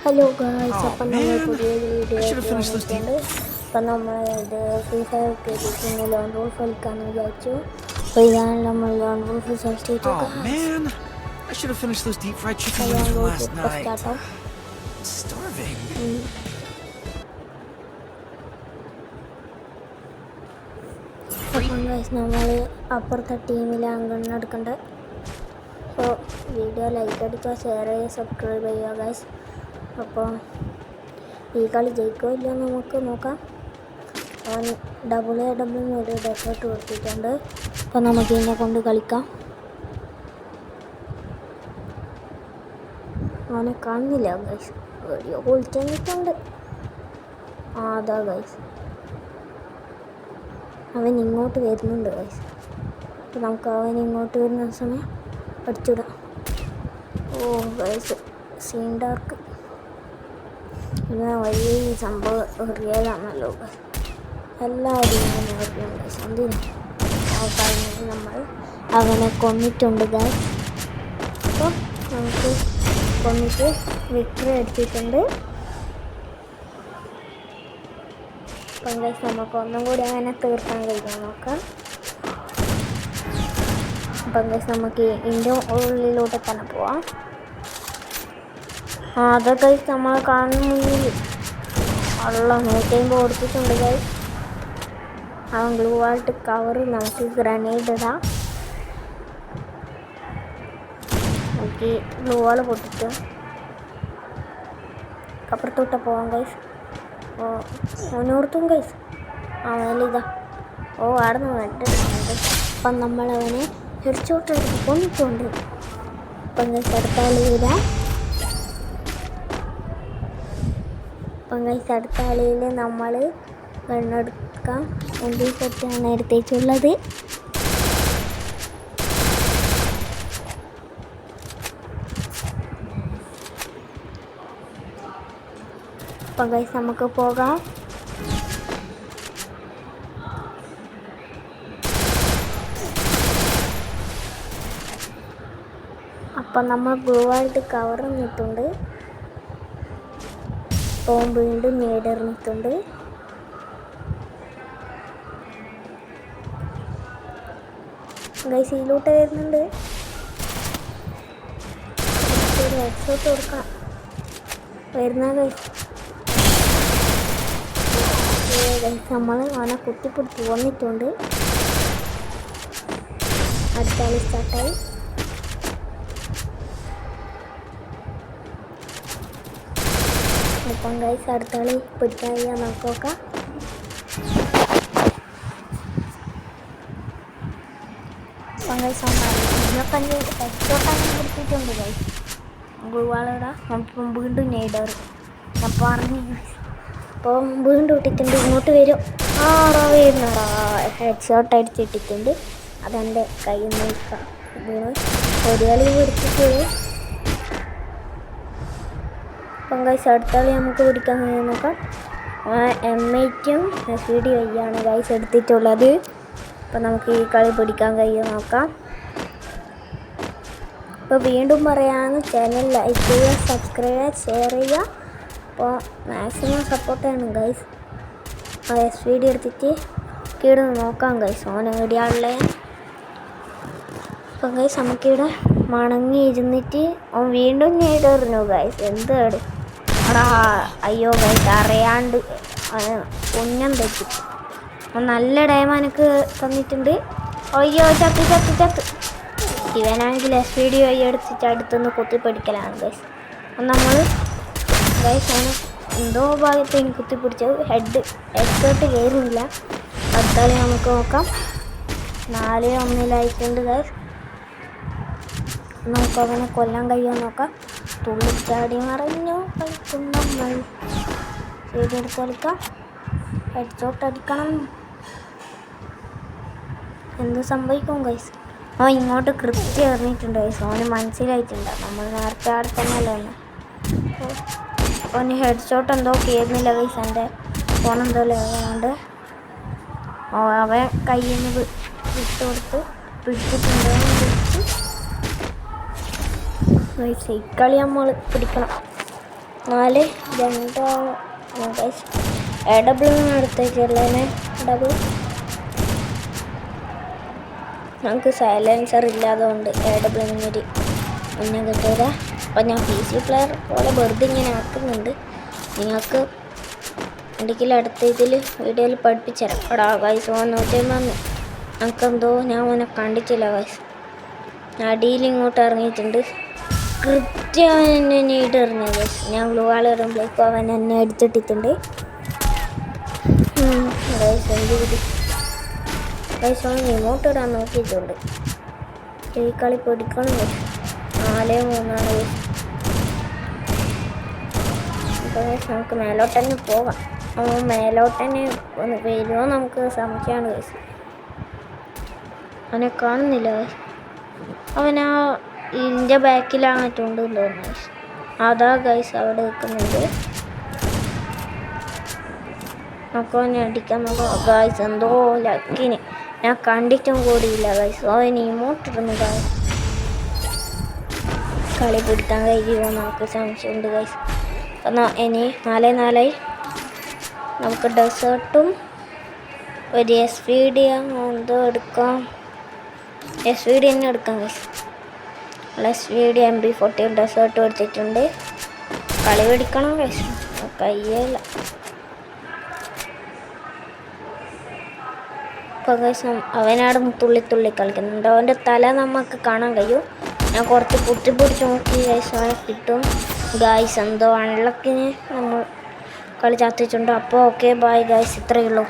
Hello guys, അപ്പം നമ്മൾ പുതിയൊരു വീഡിയോ വന്നിട്ടുണ്ട്. അപ്പം നമ്മൾ ഇത് ഫ്രീ ഫയർ കയറ്റിയിട്ട് ലോൺ വോൾഫ് കളിക്കാമെന്ന് വിചാരിച്ചു. അപ്പോൾ ഇതാണ് നമ്മൾ ലോൺ വോൾഫ് സെലക്ട് ചെയ്തു. ലോൺ വോൾഫ് ഇപ്പോൾ സ്റ്റാർട്ടാവും. അപ്പം ഗായ്സ്, നമ്മൾ അപ്പുറത്തെ ടീമിലാണ് ഗണ്ണെടുക്കേണ്ടത്. അപ്പോൾ വീഡിയോ ലൈക്ക് അടിക്കുക, ഷെയർ ചെയ്യുക, സബ്സ്ക്രൈബ് ചെയ്യുക ഗായ്സ്. അപ്പോൾ ഈ കളി ജയിക്കുമോ ഇല്ലയോ നമുക്ക് നോക്കാം. അവൻ ഡബിൾ ഒരു ഡെസേർട്ട് കൊടുത്തിട്ടുണ്ട്. അപ്പോൾ നമുക്ക് ഇതിനെ കൊണ്ട് കളിക്കാം. അവനെ കാണുന്നില്ല ഗൈസ്, വീഡിയോ പൊളിച്ചിട്ടുണ്ട്. അതാ ഗൈസ്, അവൻ ഇങ്ങോട്ട് വരുന്നുണ്ട് ഗൈസ്. അപ്പോൾ നമുക്ക് അവൻ ഇങ്ങോട്ട് വരുന്ന സമയം അടിച്ചിടാം. ഓ ഗൈസ്, സീൻ ഡാർക്ക് ഇങ്ങനെ വലിയ സംഭവം റിയലാണല്ലോ. എല്ലാവരും ഇങ്ങനെ അറിയുന്നുണ്ട്. എന്തിനും കഴിഞ്ഞിട്ട് നമ്മൾ അവനെ കൊന്നിട്ടുണ്ട് ഗൈസ്. അപ്പോൾ നമുക്ക് കൊന്നിട്ട് വിക്ടറി അടിച്ചിട്ടുണ്ട്. അപ്പം ഗൈസ്, നമുക്ക് ഒന്നും കൂടി അങ്ങനെ തീർക്കാൻ കഴിയാൻ നോക്കാം. അപ്പം ഗൈസ്, നമുക്ക് ഇതിൻ്റെ ഉള്ളിലൂടെ തന്നെ പോവാം. അതൊക്കെ നമ്മൾ കാണുന്ന മുന്നിൽ ഉള്ള 150 കൊടുത്തിട്ടുണ്ട് ഗൈസ്. അവൻ ഗ്ലൂ വാൾട്ട് കവർ നമുക്ക് ഗ്രനേഡ് ഇടാം. നമുക്ക് ഗ്ലൂ വാൾ പൊട്ടിച്ചു അപ്പുറത്തോട്ട് പോവാം ഗൈസ്. ഓ അവനോർത്തും ഗൈസ്, അവനിതാ അവിടെ നിന്ന് വേണ്ടിട്ടുണ്ട്. അപ്പം നമ്മളവനെ ഹെഡ്ഷോട്ട് എടുത്ത് കൊണ്ടിട്ടുണ്ട്. അപ്പം ഗൈസ്, അടുത്താൽ വരാം. അപ്പം ഗൈസ്, അടുത്ത കളിയിൽ നമ്മൾ ഗണ്ണെടുക്കാം. MP40 എടുത്തേക്കുള്ളത്. അപ്പം ഗൈസ്, നമുക്ക് പോകാം. അപ്പം നമ്മൾ ബ്ലൂ ആയിട്ട് കവർ നിന്നിട്ടുണ്ട്. വീണ്ടും നേടിയിരുന്നിട്ടുണ്ട്. ഗൈസ്, ഇതിലോട്ട് വരുന്നുണ്ട്. ഹെഡ്ഷോട്ട് കൊടുക്കാം. വരുന്ന ഗൈസ്, നമ്മൾ അവനെ കുത്തിപ്പിടിച്ച് വന്നിട്ടുണ്ട്. അടുത്ത കളി സ്റ്റാർട്ടായി. അപ്പം ഗൈസ്, അടുത്ത കളി പിടിക്കാൻ കഴിയാൻ നമുക്ക് നോക്കാം. അപ്പം ഗൈസ്, 25 ഹെഡ്ഷോട്ടാണ് കൊടുത്തിട്ടുണ്ട് ഗൈസ്. ഗുരുവാളിടാം. അപ്പം വീണ്ടും നെയ്ഡർ ഞാൻ പറഞ്ഞു. അപ്പോൾ വീണ്ടും ഇട്ടിട്ടുണ്ട്. ഇങ്ങോട്ട് വരും. വരുന്നടാ, ഹെഡ്ഷോട്ട് അടിച്ചിട്ടിട്ടുണ്ട്. അതെൻ്റെ കയ്യിൽ നിന്ന് വീണ് ഒരു കളി പിടിച്ചിട്ടുള്ളൂ. അപ്പം ഗൈസ്, അടുത്ത കളി നമുക്ക് പിടിക്കാൻ കഴിയാൻ നോക്കാം. M8ഉം SVD വഴിയാണ് ഗൈസ് എടുത്തിട്ടുള്ളത്. അപ്പം നമുക്ക് ഈ കളി പിടിക്കാൻ കഴിയാൻ നോക്കാം. അപ്പോൾ വീണ്ടും പറയാമെന്ന്, ചാനൽ ലൈക്ക് ചെയ്യുക, സബ്സ്ക്രൈബ് ചെയ്യുക, ഷെയർ ചെയ്യുക. അപ്പോൾ മാക്സിമം സപ്പോർട്ട് ചെയ്യണം ഗൈസ്. SVD എടുത്തിട്ട് ഇവിടെ നോക്കാം ഗൈസ്, ഓനെ എവിടെയാണുള്ളത്. അപ്പം ഗൈസ്, നമുക്കിവിടെ മണങ്ങി ഇരുന്നിട്ട് ഓൻ വീണ്ടും നേടിയിരുന്നു ഗൈസ്. എന്താണ് അയ്യോ ഗൈസ്, അറിയാണ്ട് ഉന്നം തെറ്റിട്ട് നല്ല ടൈം എനിക്ക് തന്നിട്ടുണ്ട്. അയ്യോ, ചത്ത് ഇവനാണെങ്കിൽ SVD വഴി എടുത്തിട്ട് അടുത്തുനിന്ന് കുത്തിപ്പിടിക്കലാണ് ഗൈസ്. അപ്പം നമ്മൾ ഗൈസ്, അവന് എന്തോ ഭാഗത്ത് എനിക്ക് കുത്തിപ്പിടിച്ചത്. ഹെഡ്ഷോട്ട് കയറുന്നില്ല. അടുത്താൽ നമുക്ക് നോക്കാം. 4-1 ഗൈസ്. നമുക്ക് അവനെ കൊല്ലാൻ കഴിയുമോ നോക്കാം. തുള്ളിച്ചാടി മറിഞ്ഞു കളിക്കും നമ്മൾ. ശരിയെടുത്ത് കളിക്കാം. ഹെഡ്ഷോട്ട് അടിക്കണം. എന്ത് സംഭവിക്കും ഗൈസ്? അവൻ ഇങ്ങോട്ട് കൃത്യം എറിഞ്ഞിട്ടുണ്ട് ഗൈസ്. അവന് മനസ്സിലായിട്ടുണ്ട് നമ്മൾ നേരത്തെ അവിടെ തന്നെയല്ലേ തന്നെ. അവന് ഹെഡ്ഷോട്ട് എന്തോ കയറുന്നില്ല ഗൈസ്. എൻ്റെ ഫോണെന്തോ ലെവലുണ്ട്. അവൻ കയ്യിൽ നിന്ന് വിട്ടുകൊടുത്ത് പിടിച്ചിട്ടുണ്ടോ പിടിച്ച്. ഈ കളി നമ്മൾ പിടിക്കണം. 4 2 ഗൈസ്. ഡബിൾ എടുത്തേക്കുള്ളതിനെ ഡബിൾ നമുക്ക് സൈലൻസർ ഇല്ലാത്തതുകൊണ്ട് ഡബിളിനൊരു ഒന്നും കിട്ടില്ല. അപ്പോൾ ഞാൻ PC പ്ലെയർ പോലെ വെറുതെ ഇങ്ങനെ ആക്കുന്നുണ്ട്. നിങ്ങൾക്ക് എന്തെങ്കിലും അടുത്ത ഇതിൽ വീഡിയോയിൽ പഠിപ്പിച്ചു തരാം. എടാ ഗൈസ് 150 നമുക്കെന്തോ ഞാൻ അവനെ കണ്ടിട്ടില്ല ഗൈസ്. അടിയിൽ ഇങ്ങോട്ട് ഇറങ്ങിയിട്ടുണ്ട്. കൃത്യം എന്നെ നീട്ട് എറിഞ്ഞത് ഗൈസ്. ഞാൻ ഗ്ലൂ വാൾ ഇടുമ്പോഴേക്കും അവൻ എന്നെ അടിച്ചിട്ടിട്ടുണ്ട് ഗൈസ്. എന്ത് കിട്ടി ഗൈസ്? അവൻ ഇങ്ങോട്ട് ഇടാൻ നോക്കിയിട്ടുണ്ട്. ഈ കളി പൊടിക്കണം ഗൈസ്. 4-3 ഗൈസ്. അപ്പോൾ ഗൈസ് നമുക്ക് മേലോട്ട് തന്നെ പോകാം. മേലോട്ട് തന്നെ ഒന്ന് വരുമോ നമുക്ക് സംശയമാണ് ഗൈസ്. അവനെ കാണുന്നില്ല ഗൈസ്. അവനാ ഇതിൻ്റെ ബാക്കിലാണിട്ടുണ്ട് തോന്നുന്നു ഗൈസ്. അതാ ഗൈസ് അവിടെ നിൽക്കുന്നുണ്ട്. നമുക്ക് അവനെ അടിക്കാൻ നോക്കാം ഗൈസ്. എന്തോ ലക്കിന് ഞാൻ കണ്ടിട്ടും കൂടിയില്ല ഗൈസ്. അവൻ ഇമോട്ടിടുന്നു ഗൈസ്. കളി പിടിക്കാൻ കഴിയുമോ നമുക്ക് സംശയമുണ്ട് ഗൈസ്. എന്നാൽ ഇനി 4-4 നമുക്ക് ഡെസേർട്ടും ഒരു SVD എന്തോ എടുക്കാം. SVD തന്നെ എടുക്കാം ഗൈസ്. SVD MP40 ഡെസേർട്ടും എടുത്തിട്ടുണ്ട്. കളി പിടിക്കണം ഗൈസ്. കയ്യല്ല ഇപ്പോൾ ഗൈസ്. അവനാട് തുള്ളി കളിക്കുന്നുണ്ട്. അവൻ്റെ തല നമുക്ക് കാണാൻ കഴിയും. ഞാൻ കുറച്ച് പൊട്ടിപ്പൊടിച്ച് നോക്കി ഗൈസ്. അവനെ കിട്ടും ഗൈസ്. എന്തോ അൺലക്കിന് നമ്മൾ കളി ചാത്തിട്ടുണ്ട്. അപ്പോൾ ഓക്കെ ബൈ ഗൈസ്. ഇത്രയേ ഉള്ളൂ.